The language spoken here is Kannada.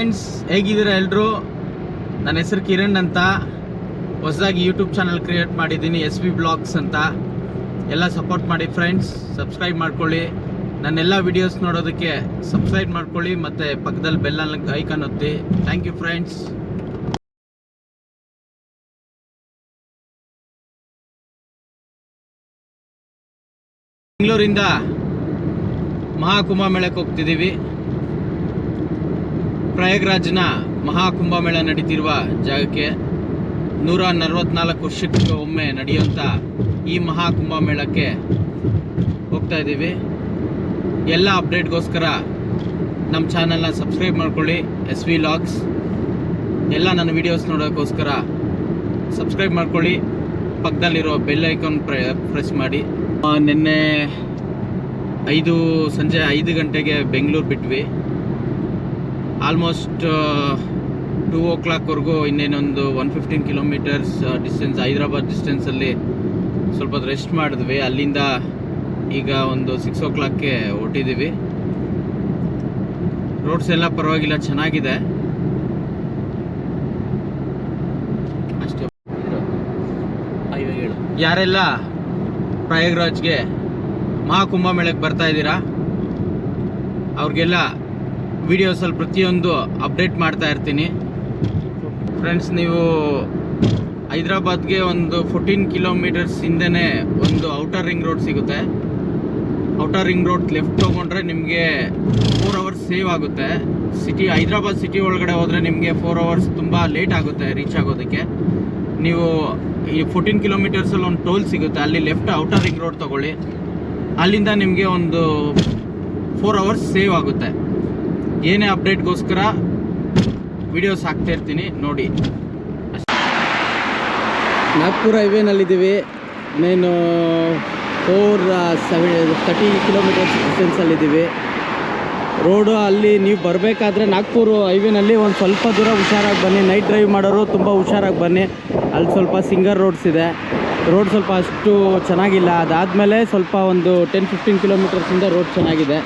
ಫ್ರೆಂಡ್ಸ್, ಹೇಗಿದ್ದೀರಾ ಎಲ್ಲರೂ? ನನ್ನ ಹೆಸರು ಕಿರಣ್ ಅಂತ. ಹೊಸದಾಗಿ ಯೂಟ್ಯೂಬ್ ಚಾನಲ್ ಕ್ರಿಯೇಟ್ ಮಾಡಿದ್ದೀನಿ, SV ಬ್ಲಾಗ್ಸ್ ಅಂತ. ಎಲ್ಲ ಸಪೋರ್ಟ್ ಮಾಡಿ ಫ್ರೆಂಡ್ಸ್, ಸಬ್ಸ್ಕ್ರೈಬ್ ಮಾಡ್ಕೊಳ್ಳಿ. ನನ್ನೆಲ್ಲ ವಿಡಿಯೋಸ್ ನೋಡೋದಕ್ಕೆ ಸಬ್ಸ್ಕ್ರೈಬ್ ಮಾಡ್ಕೊಳ್ಳಿ, ಮತ್ತು ಪಕ್ಕದಲ್ಲಿ ಬೆಲ್ ಐಕಾನ್ ಒತ್ತಿ. Thank you friends. ಬೆಂಗಳೂರಿಂದ ಮಹಾಕುಂಭಮೇಳಕ್ಕೆ ಹೋಗ್ತಿದ್ದೀವಿ. ಪ್ರಯಾಗ್ರಾಜ್ನ ಮಹಾಕುಂಭಮೇಳ ನಡೀತಿರುವ ಜಾಗಕ್ಕೆ 144 ವರ್ಷಕ್ಕೆ ಒಮ್ಮೆ ನಡೆಯುವಂಥ ಈ ಮಹಾಕುಂಭಮೇಳಕ್ಕೆ ಹೋಗ್ತಾ ಇದ್ದೀವಿ. ಎಲ್ಲ ಅಪ್ಡೇಟ್ಗೋಸ್ಕರ ನಮ್ಮ ಚಾನಲ್ನ ಸಬ್ಸ್ಕ್ರೈಬ್ ಮಾಡ್ಕೊಳ್ಳಿ. SV ವ್ಲಾಗ್ಸ್ ಎಲ್ಲ ನನ್ನ ವೀಡಿಯೋಸ್ ನೋಡೋಕ್ಕೋಸ್ಕರ ಸಬ್ಸ್ಕ್ರೈಬ್ ಮಾಡ್ಕೊಳ್ಳಿ. ಪಕ್ಕದಲ್ಲಿರೋ ಬೆಲ್ ಐಕಾನ್ ಪ್ರೆಸ್ ಮಾಡಿ. ನಿನ್ನೆ ಸಂಜೆ 5 ಗಂಟೆಗೆ ಬೆಂಗಳೂರು ಬಿಟ್ವಿ. ಆಲ್ಮೋಸ್ಟ್ 2 o'clockವರೆಗೂ ಇನ್ನೇನೊಂದು 115 ಕಿಲೋಮೀಟರ್ಸ್ ಡಿಸ್ಟೆನ್ಸ್, ಹೈದರಾಬಾದ್ ಡಿಸ್ಟೆನ್ಸಲ್ಲಿ ಸ್ವಲ್ಪ ರೆಸ್ಟ್ ಮಾಡಿದ್ವಿ. ಅಲ್ಲಿಂದ ಈಗ ಒಂದು 6 o'clockಗೆ ಹೊರಟಿದ್ದೀವಿ. ರೋಡ್ಸ್ ಎಲ್ಲ ಪರವಾಗಿಲ್ಲ, ಚೆನ್ನಾಗಿದೆ. ಅಷ್ಟೇ. ಯಾರೆಲ್ಲ ಪ್ರಯಾಗ್ರಾಜ್ಗೆ ಮಹಾಕುಂಭಮೇಳಕ್ಕೆ ಬರ್ತಾ ಇದ್ದೀರಾ, ಅವ್ರಿಗೆಲ್ಲ ವಿಡಿಯೋಸಲ್ಲಿ ಪ್ರತಿಯೊಂದು ಅಪ್ಡೇಟ್ ಮಾಡ್ತಾ ಇರ್ತೀನಿ. ಫ್ರೆಂಡ್ಸ್, ನೀವು ಹೈದರಾಬಾದ್ಗೆ ಒಂದು 14 ಕಿಲೋಮೀಟರ್ಸ್ ಹಿಂದೆನೇ ಒಂದು ಔಟರ್ ರಿಂಗ್ ರೋಡ್ ಸಿಗುತ್ತೆ. ಔಟರ್ ರಿಂಗ್ ರೋಡ್ ಲೆಫ್ಟ್ ತೊಗೊಂಡ್ರೆ ನಿಮಗೆ 4 hours ಸೇವ್ ಆಗುತ್ತೆ. ಹೈದರಾಬಾದ್ ಸಿಟಿ ಒಳಗಡೆ ಹೋದರೆ ನಿಮಗೆ 4 hours ತುಂಬ ಲೇಟ್ ಆಗುತ್ತೆ ರೀಚ್ ಆಗೋದಕ್ಕೆ. ನೀವು ಈ 14 ಕಿಲೋಮೀಟರ್ಸಲ್ಲಿ ಒಂದು ಟೋಲ್ ಸಿಗುತ್ತೆ, ಅಲ್ಲಿ ಲೆಫ್ಟ್ ಔಟರ್ ರಿಂಗ್ ರೋಡ್ ತೊಗೊಳ್ಳಿ. ಅಲ್ಲಿಂದ ನಿಮಗೆ ಒಂದು 4 hours ಸೇವ್ ಆಗುತ್ತೆ. ಏನೇ ಅಪ್ಡೇಟ್ಗೋಸ್ಕರ ವಿಡಿಯೋಸ್ ಹಾಕ್ತಾ ಇರ್ತೀನಿ, ನೋಡಿ. ನಾಗ್ಪುರ ಹೈವೇನಲ್ಲಿದ್ದೀವಿ. ಇನ್ನೇನು 30 ಕಿಲೋಮೀಟರ್ಸ್ ಡಿಸ್ಟೆನ್ಸಲ್ಲಿದ್ದೀವಿ. ರೋಡು ಅಲ್ಲಿ ನೀವು ಬರಬೇಕಾದ್ರೆ ನಾಗ್ಪುರ ಹೈವೇನಲ್ಲಿ ಒಂದು ಸ್ವಲ್ಪ ದೂರ ಹುಷಾರಾಗಿ ಬನ್ನಿ. ನೈಟ್ ಡ್ರೈವ್ ಮಾಡೋರು ತುಂಬ ಹುಷಾರಾಗಿ ಬನ್ನಿ. ಅಲ್ಲಿ ಸ್ವಲ್ಪ ಸಿಂಗರ್ ರೋಡ್ಸ್ ಇದೆ. ರೋಡ್ ಸ್ವಲ್ಪ ಅಷ್ಟು ಚೆನ್ನಾಗಿಲ್ಲ. ಅದಾದಮೇಲೆ ಸ್ವಲ್ಪ ಒಂದು 10-15 ಕಿಲೋಮೀಟರ್ಸಿಂದ ರೋಡ್ ಚೆನ್ನಾಗಿದೆ.